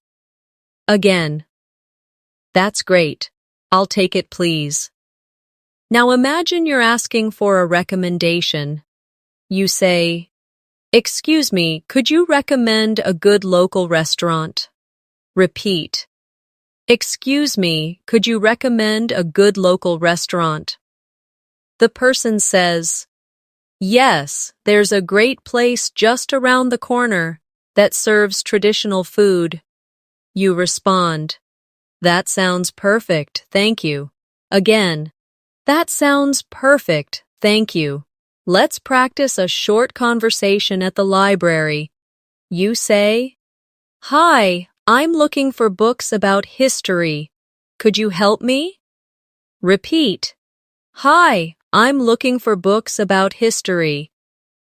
Again, that's great. I'll take it, please. Now imagine you're asking for a recommendation. You say, excuse me, could you recommend a good local restaurant? Repeat. Excuse me, could you recommend a good local restaurant? The person says, Yes, there's a great place just around the corner that serves traditional food. You respond, that sounds perfect, thank you. Again, that sounds perfect, thank you. Let's practice a short conversation at the library. You say, hi, I'm looking for books about history. Could you help me? Repeat, hi, I'm looking for books about history.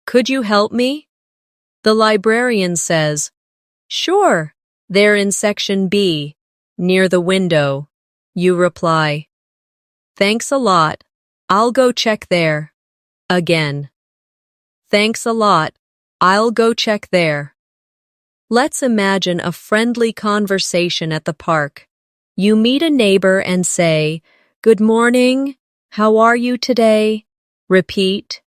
Could you help me? The librarian says, sure, they're in section B, near the window. You reply, thanks a lot. I'll go check there. Again. Thanks a lot. I'll go check there. Let's imagine a friendly conversation at the park. You meet a neighbor and say, good morning. How are you today? Repeat,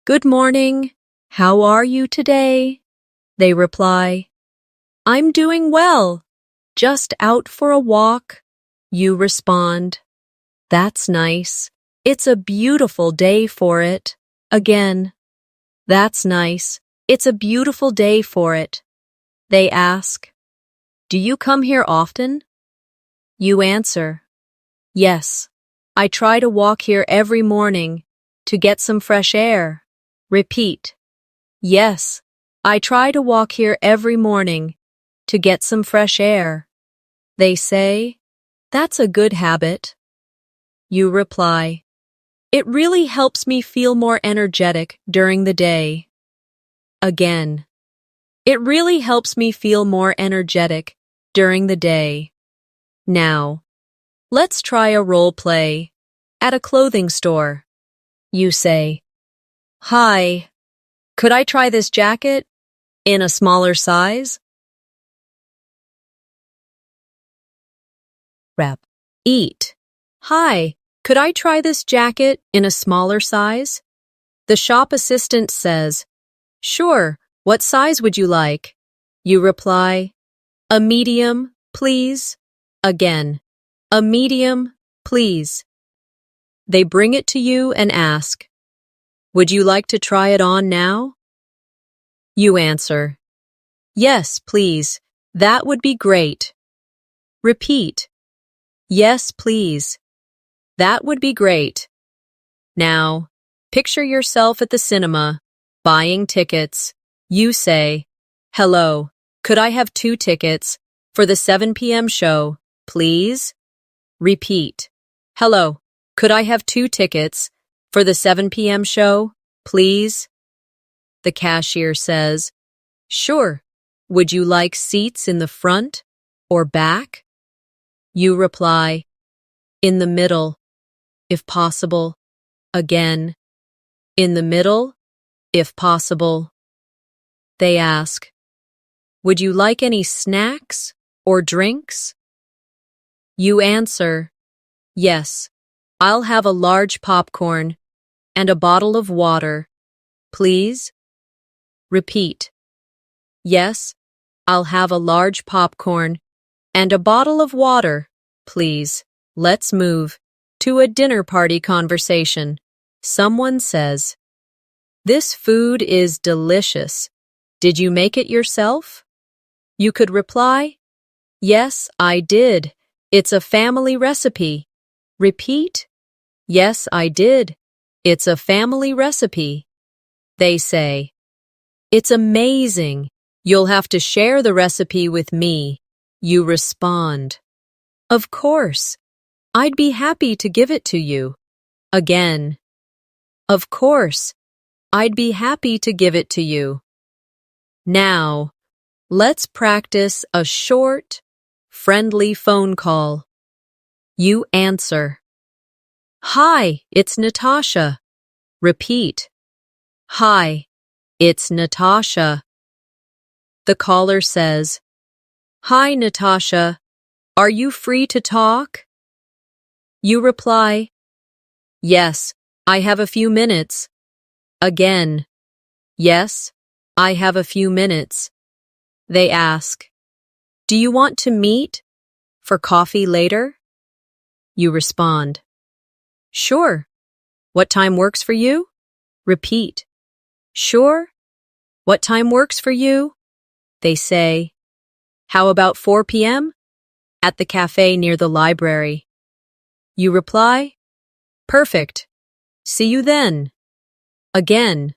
good morning. How are you today? They reply, I'm doing well. Just out for a walk. You respond, that's nice. It's a beautiful day for it. Again, that's nice. It's a beautiful day for it. They ask, do you come here often? You answer, yes. I try to walk here every morning to get some fresh air. Repeat, yes. I try to walk here every morning to get some fresh air. They say, that's a good habit. You reply, it really helps me feel more energetic during the day. Again, it really helps me feel more energetic during the day. Now, let's try a role play. At a clothing store, you say, hi, could I try this jacket in a smaller size? Rep. Eat. Hi, could I try this jacket in a smaller size? The shop assistant says, sure, what size would you like? You reply, a medium, please. Again, a medium, please. They bring it to you and ask, would you like to try it on now? You answer, yes, please. That would be great. Repeat, yes, please. That would be great. Now, picture yourself at the cinema, buying tickets. You say, hello, could I have 2 tickets for the 7 p.m. show, please? Repeat, hello, could I have 2 tickets for the 7 p.m. show, please? The cashier says, sure. Would you like seats in the front or back? You reply, in the middle, if possible. Again, in the middle, if possible. They ask, would you like any snacks or drinks? You answer, yes. I'll have a large popcorn and a bottle of water, please. Repeat, yes. I'll have a large popcorn and a bottle of water, please. Let's move to a dinner party conversation. Someone says, this food is delicious. Did you make it yourself? You could reply, yes, I did. It's a family recipe. Repeat, yes, I did. It's a family recipe. They say, it's amazing. You'll have to share the recipe with me. You respond, of course. I'd be happy to give it to you. Again, of course. I'd be happy to give it to you. Now, let's practice a short, friendly phone call. You answer, hi, it's Natasha. Repeat, hi, it's Natasha. The caller says, hi, Natasha. Are you free to talk? You reply, yes, I have a few minutes. Again, yes, I have a few minutes. They ask, do you want to meet for coffee later? You respond, sure. What time works for you? Repeat, Sure? What time works for you? They say, how about 4 p.m.? At the cafe near the library. You reply, perfect. See you then. Again.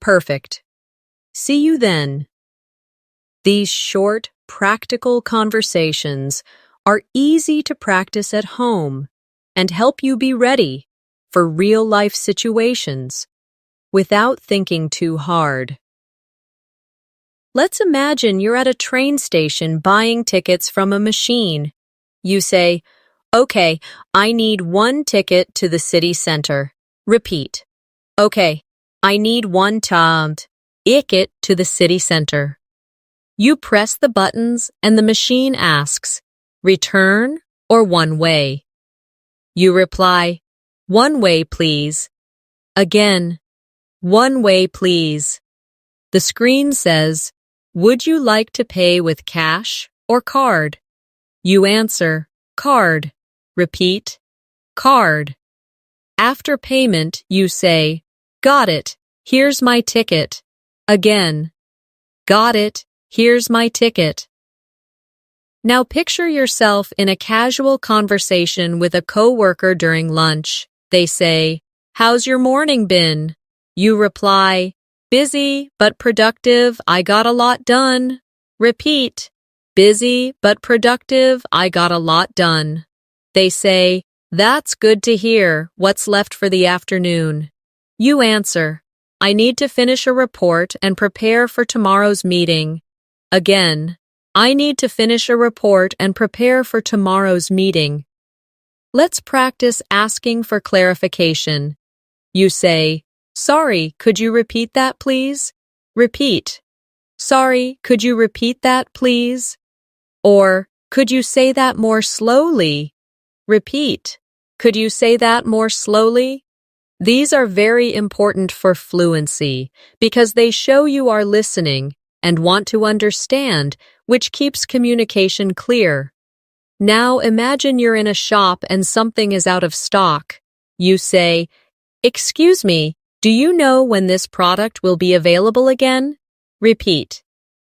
Perfect. See you then. These short, practical conversations are easy to practice at home and help you be ready for real-life situations without thinking too hard. Let's imagine you're at a train station buying tickets from a machine. You say, okay, I need 1 ticket to the city center. Repeat. Okay, I need 1 ticket to the city center. You press the buttons and the machine asks, return or one way? You reply, one way, please. Again, one way, please. The screen says, would you like to pay with cash or card? You answer, card. Repeat, card. After payment, you say, got it, here's my ticket. Again, got it, here's my ticket. Now picture yourself in a casual conversation with a coworker during lunch. They say, how's your morning been? You reply, busy but productive, I got a lot done. Repeat, busy but productive, I got a lot done. They say, that's good to hear, what's left for the afternoon? You answer, I need to finish a report and prepare for tomorrow's meeting. Again, I need to finish a report and prepare for tomorrow's meeting. Let's practice asking for clarification. You say, sorry, could you repeat that, please? Repeat. Sorry, could you repeat that, please? Or, could you say that more slowly? Repeat. Could you say that more slowly? These are very important for fluency because they show you are listening and want to understand, which keeps communication clear. Now imagine you're in a shop and something is out of stock. You say, excuse me, do you know when this product will be available again? Repeat.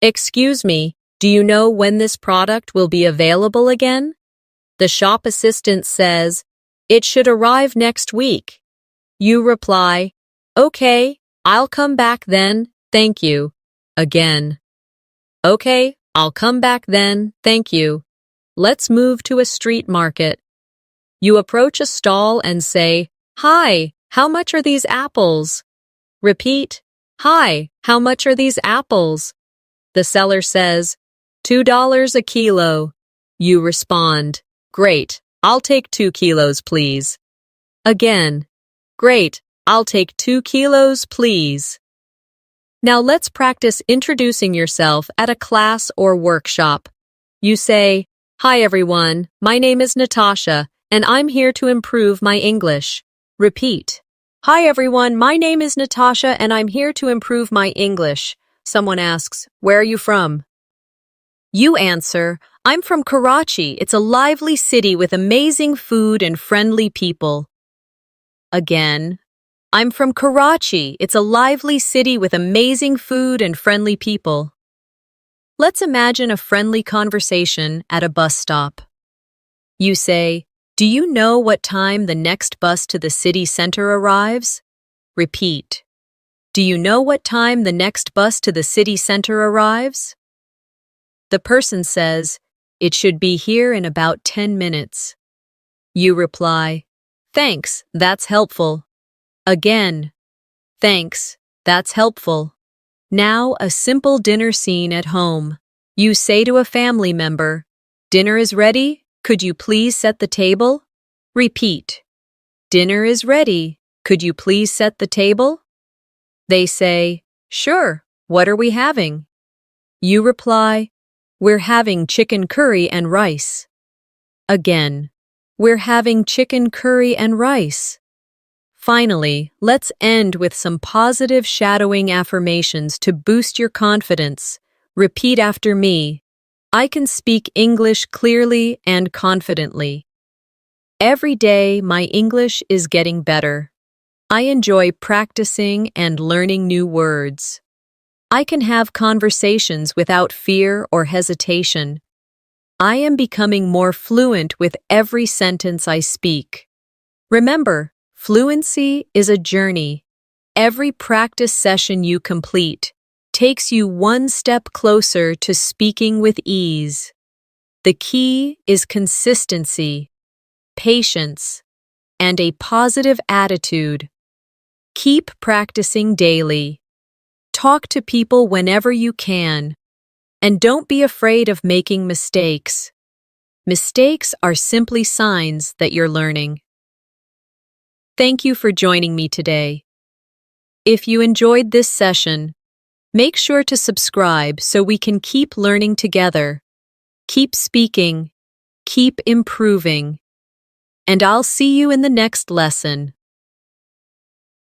Excuse me, do you know when this product will be available again? The shop assistant says, it should arrive next week. You reply, okay, I'll come back then, thank you. Again. Okay, I'll come back then, thank you. Let's move to a street market. You approach a stall and say, hi, how much are these apples? Repeat, hi, how much are these apples? The seller says, $2 a kilo. You respond, great, I'll take 2 kilos, please. Again, great, I'll take 2 kilos, please. Now let's practice introducing yourself at a class or workshop. You say, hi everyone, my name is Natasha, and I'm here to improve my English. Repeat. Hi everyone, my name is Natasha, and I'm here to improve my English. Someone asks, where are you from? You answer, I'm from Karachi. It's a lively city with amazing food and friendly people. Again, I'm from Karachi. It's a lively city with amazing food and friendly people. Let's imagine a friendly conversation at a bus stop. You say, do you know what time the next bus to the city center arrives? Repeat. Do you know what time the next bus to the city center arrives? The person says, it should be here in about 10 minutes. You reply, thanks, that's helpful. Again, thanks, that's helpful. Now a simple dinner scene at home. You say to a family member, dinner is ready, could you please set the table? Repeat, dinner is ready, could you please set the table? They say, sure, what are we having? You reply, we're having chicken curry and rice. Again, we're having chicken curry and rice. Finally, let's end with some positive shadowing affirmations to boost your confidence. Repeat after me. I can speak English clearly and confidently. Every day, my English is getting better. I enjoy practicing and learning new words. I can have conversations without fear or hesitation. I am becoming more fluent with every sentence I speak. Remember, fluency is a journey. Every practice session you complete takes you one step closer to speaking with ease. The key is consistency, patience, and a positive attitude. Keep practicing daily. Talk to people whenever you can. And don't be afraid of making mistakes. Mistakes are simply signs that you're learning. Thank you for joining me today. If you enjoyed this session, make sure to subscribe so we can keep learning together. Keep speaking, keep improving, and I'll see you in the next lesson.